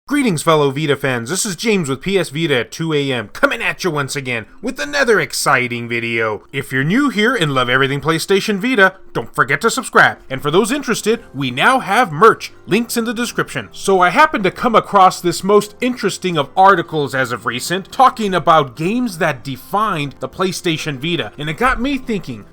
Greetings fellow Vita fans, this is James with PS Vita at 2 AM, coming at you once again with another exciting video. If you're new here and love everything PlayStation Vita, don't forget to subscribe. And for those interested, we now have merch, links in the description. So I happened to come across this most interesting of articles as of recent, talking about games that defined the PlayStation Vita. And it got me thinking,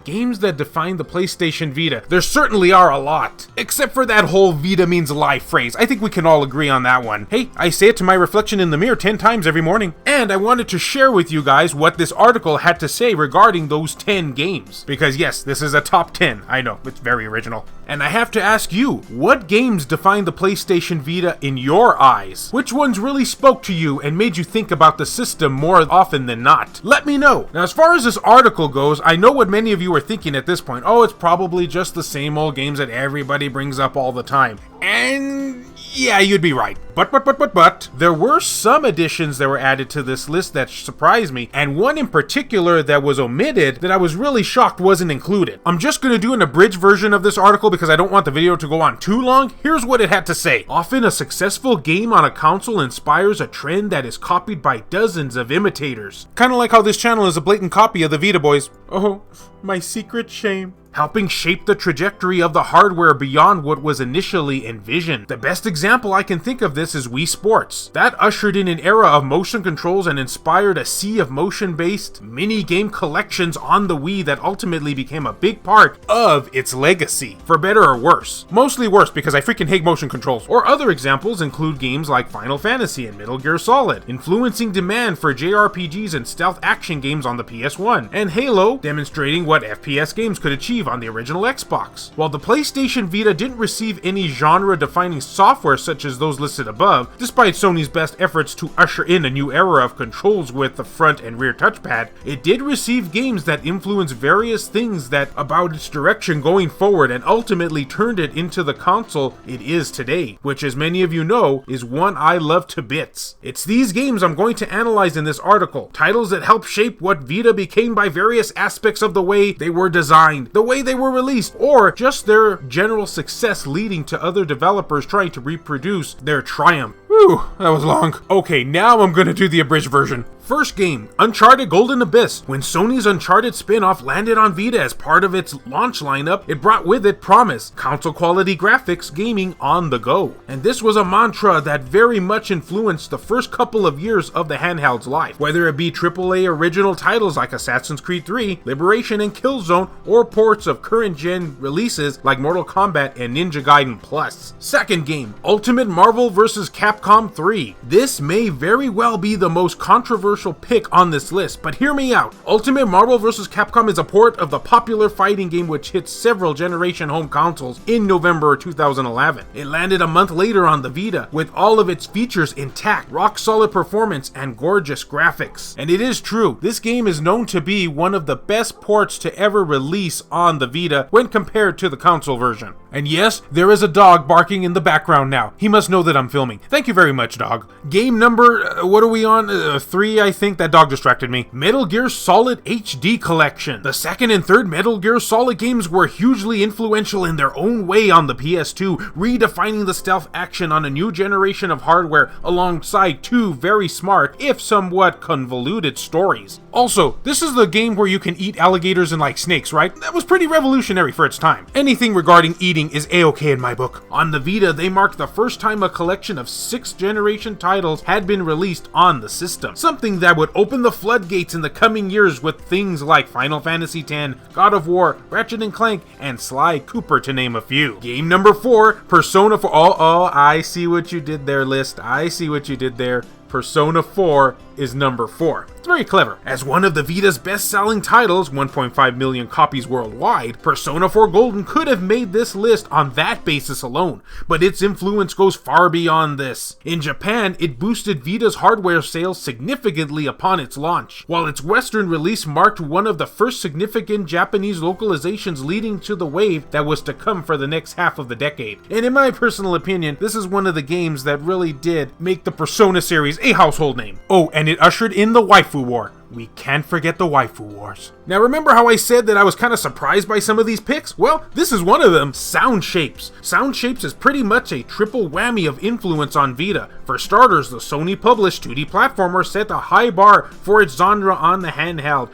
games that define the PlayStation Vita. There certainly are a lot. Except for that whole Vita means life phrase. I think we can all agree on that one. Hey, I say it to my reflection in the mirror 10 times every morning. And I wanted to share with you guys what this article had to say regarding those 10 games. Because yes, this is a top 10. I know, it's very original. And I have to ask you, what games define the PlayStation Vita in your eyes? Which ones really spoke to you and made you think about the system more often than not? Let me know. Now, as far as this article goes, I know what many of you are thinking at this point. Oh, it's probably just the same old games that everybody brings up all the time. And yeah, you'd be right. But, there were some additions that were added to this list that surprised me, and one in particular that was omitted that I was really shocked wasn't included. I'm just going to do an abridged version of this article because I don't want the video to go on too long. Here's what it had to say. Often a successful game on a console inspires a trend that is copied by dozens of imitators. Kind of like how this channel is a blatant copy of the Vita boys. Oh, my secret shame. Helping shape the trajectory of the hardware beyond what was initially envisioned. The best example I can think of this is Wii Sports. That ushered in an era of motion controls and inspired a sea of motion-based mini-game collections on the Wii that ultimately became a big part of its legacy. For better or worse. Mostly worse because I freaking hate motion controls. Or other examples include games like Final Fantasy and Metal Gear Solid, influencing demand for JRPGs and stealth action games on the PS1, and Halo, demonstrating what FPS games could achieve on the original Xbox. While the PlayStation Vita didn't receive any genre-defining software such as those listed above, despite Sony's best efforts to usher in a new era of controls with the front and rear touchpad, it did receive games that influenced various things that about its direction going forward and ultimately turned it into the console it is today, which as many of you know, is one I love to bits. It's these games I'm going to analyze in this article, titles that help shape what Vita became by various aspects of the way they were designed, the way they were released, or just their general success leading to other developers trying to reproduce their triumph. Whew, that was long. Okay, now I'm gonna do the abridged version. First game, Uncharted Golden Abyss. When Sony's Uncharted spin-off landed on Vita as part of its launch lineup, it brought with it promise, console-quality graphics gaming on the go. And this was a mantra that very much influenced the first couple of years of the handheld's life, whether it be AAA original titles like Assassin's Creed 3, Liberation and Killzone, or ports of current-gen releases like Mortal Kombat and Ninja Gaiden Plus. Second game, Ultimate Marvel vs. Capcom 3. This may very well be the most controversial pick on this list, but hear me out. Ultimate Marvel vs. Capcom is a port of the popular fighting game which hit several generation home consoles in November 2011. It landed a month later on the Vita with all of its features intact, rock solid performance, and gorgeous graphics. And it is true, this game is known to be one of the best ports to ever release on the Vita when compared to the console version. And yes, there is a dog barking in the background now. He must know that I'm filming. Thank you very much, dog. Game number, what are we on? 3, I think. That dog distracted me. Metal Gear Solid HD Collection. The second and third Metal Gear Solid games were hugely influential in their own way on the PS2, redefining the stealth action on a new generation of hardware alongside two very smart, if somewhat convoluted stories. Also, this is the game where you can eat alligators and like snakes, right? That was pretty revolutionary for its time. Anything regarding eating is A-okay in my book. On the Vita, they marked the first time a collection of 6th generation titles had been released on the system. Something that would open the floodgates in the coming years with things like Final Fantasy X, God of War, Ratchet & Clank, and Sly Cooper to name a few. Game number 4, Persona 4. Oh, I see what you did there, list. I see what you did there. Persona 4 is number 4. It's very clever. As one of the Vita's best-selling titles, 1.5 million copies worldwide, Persona 4 Golden could have made this list on that basis alone, but its influence goes far beyond this. In Japan, it boosted Vita's hardware sales significantly upon its launch, while its Western release marked one of the first significant Japanese localizations leading to the wave that was to come for the next half of the decade. And in my personal opinion, this is one of the games that really did make the Persona series a household name. Oh, and it ushered in the waifu war. We can't forget the waifu wars. Now remember how I said that I was kind of surprised by some of these picks? Well, this is one of them, Sound Shapes. Sound Shapes is pretty much a triple whammy of influence on Vita. For starters, the Sony-published 2D platformer set a high bar for its genre on the handheld.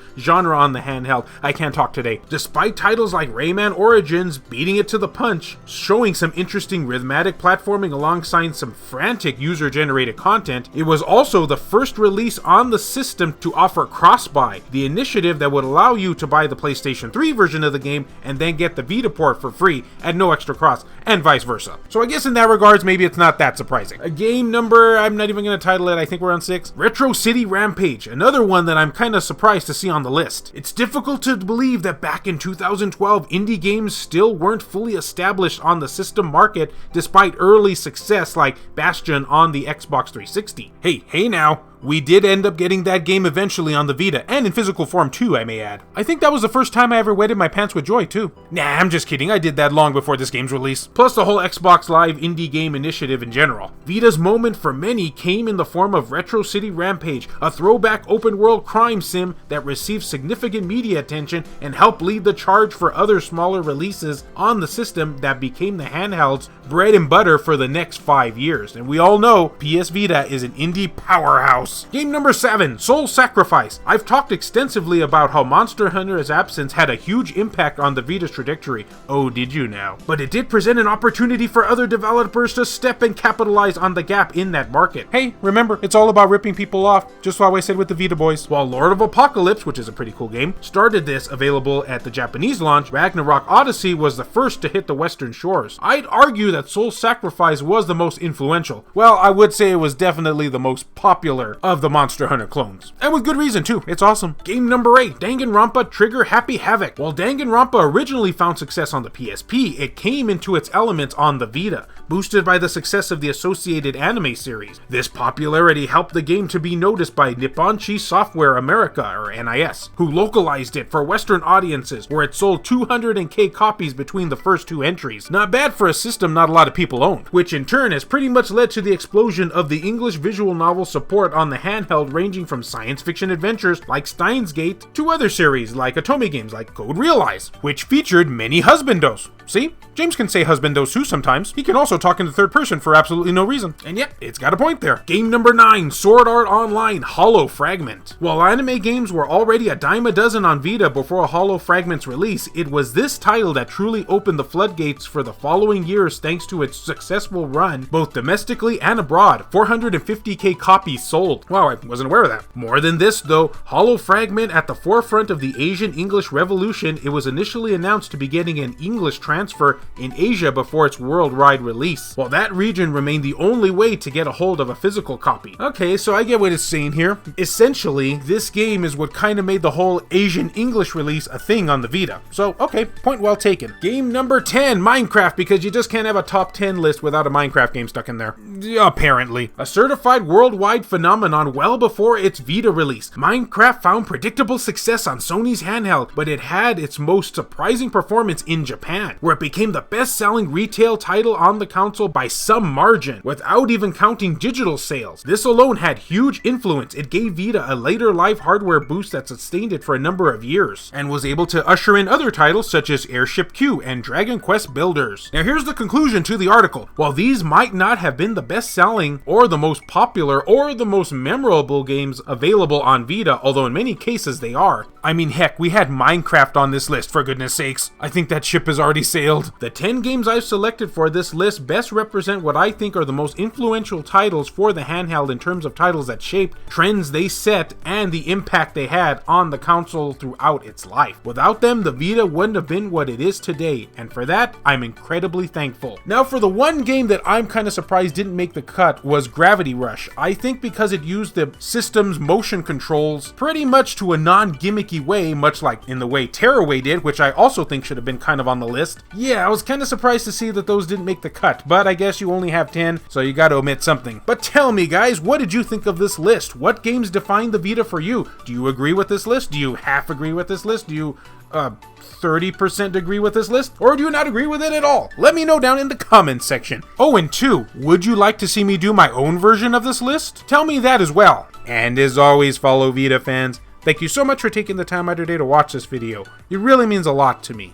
I can't talk today. Despite titles like Rayman Origins beating it to the punch, showing some interesting rhythmic platforming alongside some frantic user-generated content, it was also the first release on the system to offer cross-buy, the initiative that would allow you to buy the PlayStation 3 version of the game and then get the Vita port for free at no extra cost, and vice versa. So I guess in that regards, maybe it's not that surprising. A game number, I'm not even going to title it, I think we're on 6. Retro City Rampage, another one that I'm kind of surprised to see on the list. It's difficult to believe that back in 2012, indie games still weren't fully established on the system market despite early success like Bastion on the Xbox 360. Hey now! We did end up getting that game eventually on the Vita, and in physical form too, I may add. I think that was the first time I ever wetted my pants with joy too. Nah, I'm just kidding, I did that long before this game's release. Plus the whole Xbox Live indie game initiative in general. Vita's moment for many came in the form of Retro City Rampage, a throwback open-world crime sim that received significant media attention and helped lead the charge for other smaller releases on the system that became the handheld's bread and butter for the next 5 years. And we all know PS Vita is an indie powerhouse. Game number 7, Soul Sacrifice. I've talked extensively about how Monster Hunter's absence had a huge impact on the Vita's trajectory. Oh, did you now? But it did present an opportunity for other developers to step and capitalize on the gap in that market. Hey, remember, it's all about ripping people off, just how I said with the Vita boys. While Lord of Apocalypse, which is a pretty cool game, started this available at the Japanese launch, Ragnarok Odyssey was the first to hit the Western shores. I'd argue that Soul Sacrifice was the most influential. Well, I would say it was definitely the most popular of the Monster Hunter clones. And with good reason too, it's awesome. Game number 8, Danganronpa Trigger Happy Havoc. While Danganronpa originally found success on the PSP, it came into its elements on the Vita, boosted by the success of the associated anime series. This popularity helped the game to be noticed by Nipponchi Software America, or NIS, who localized it for Western audiences, where it sold 200k copies between the first 2 entries. Not bad for a system not a lot of people owned, which in turn has pretty much led to the explosion of the English visual novel support on the handheld, ranging from science fiction adventures like Steins Gate to other series like Otome games like Code Realize, which featured many husbandos. See? James can say husbandos too sometimes. He can also talk in the third person for absolutely no reason. And yet, it's got a point there. Game number 9, Sword Art Online Hallow Fragment. While anime games were already a dime a dozen on Vita before Hallow Fragment's release, it was this title that truly opened the floodgates for the following years thanks to its successful run, both domestically and abroad. 450k copies sold. Wow, I wasn't aware of that. More than this though, Hallow Fragment at the forefront of the Asian English Revolution, it was initially announced to be getting an English transfer in Asia before its worldwide release, while that region remained the only way to get a hold of a physical copy. Okay, so I get what it's saying here. Essentially, this game is what kind of made the whole Asian English release a thing on the Vita. So, okay, point well taken. Game number 10, Minecraft, because you just can't have a top 10 list without a Minecraft game stuck in there. Apparently. A certified worldwide phenomenon well before its Vita release, Minecraft found predictable success on Sony's handheld, but it had its most surprising performance in Japan, where it became the best-selling retail title on the console by some margin, without even counting digital sales. This alone had huge influence. It gave Vita a later life hardware boost that sustained it for a number of years, and was able to usher in other titles such as Airship Q and Dragon Quest Builders. Now here's the conclusion to the article. While these might not have been the best-selling, or the most popular, or the most memorable games available on Vita, although in many cases they are. I mean, heck, we had Minecraft on this list, for goodness sakes. I think that ship has already sailed. The 10 games I've selected for this list best represent what I think are the most influential titles for the handheld in terms of titles that shaped trends they set and the impact they had on the console throughout its life. Without them, the Vita wouldn't have been what it is today, and for that, I'm incredibly thankful. Now, for the one game that I'm kind of surprised didn't make the cut was Gravity Rush. I think because it used the system's motion controls pretty much to a non-gimmicky way, much like in the way Tearaway did, which I also think should have been kind of on the list. Yeah, I was kind of surprised to see that those didn't make the cut, but I guess you only have 10, so you gotta omit something. But tell me guys, what did you think of this list? What games define the Vita for you? Do you agree with this list? Do you half agree with this list? Do you 30% agree with this list? Or do you not agree with it at all? Let me know down in the comments section. Oh, and 2, would you like to see me do my own version of this list? Tell me that as well. And as always, fellow Vita fans, Thank you so much for taking the time out of your day to watch this video. It really means a lot to me.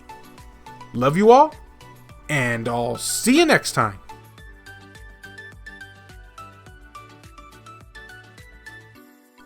Love you all, and I'll see you next time.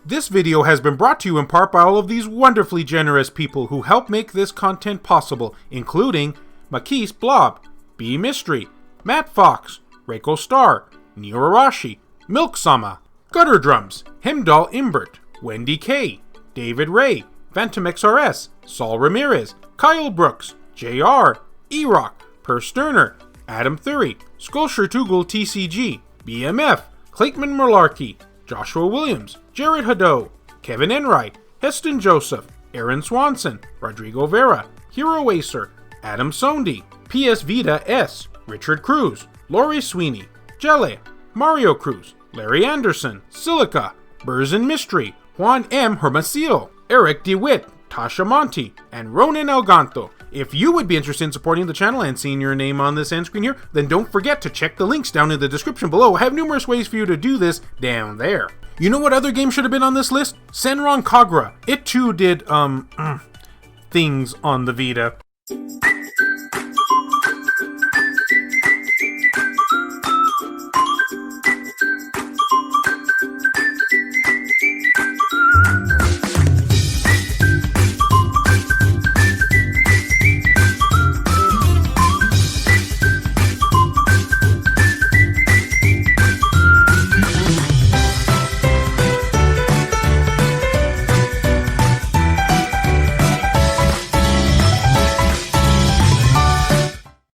This video has been brought to you in part by all of these wonderfully generous people who help make this content possible, including Makis Blob, B Mystery, Matt Fox, Reiko Star, Neo Arashi, Milk Sama, Gutter Drums, Hemdall Imbert, Wendy K, David Ray, Phantom XRS, Saul Ramirez, Kyle Brooks, JR, E-Rock, Per Sterner, Adam Thury, Skulshire Tugul TCG, BMF, Clayton Malarkey, Joshua Williams, Jared Haddo, Kevin Enright, Heston Joseph, Aaron Swanson, Rodrigo Vera, Hero Acer, Adam Sondi, PS Vita S, Richard Cruz, Lori Sweeney, Jelle, Mario Cruz, Larry Anderson, Silica, Burzin Mystery, Juan M. Hermosillo, Eric DeWitt, Tasha Monti, and Ronan Elganto. If you would be interested in supporting the channel and seeing your name on this end screen here, then don't forget to check the links down in the description below. I have numerous ways for you to do this down there. You know what other game should have been on this list? Senran Kagura. It too did, things on the Vita.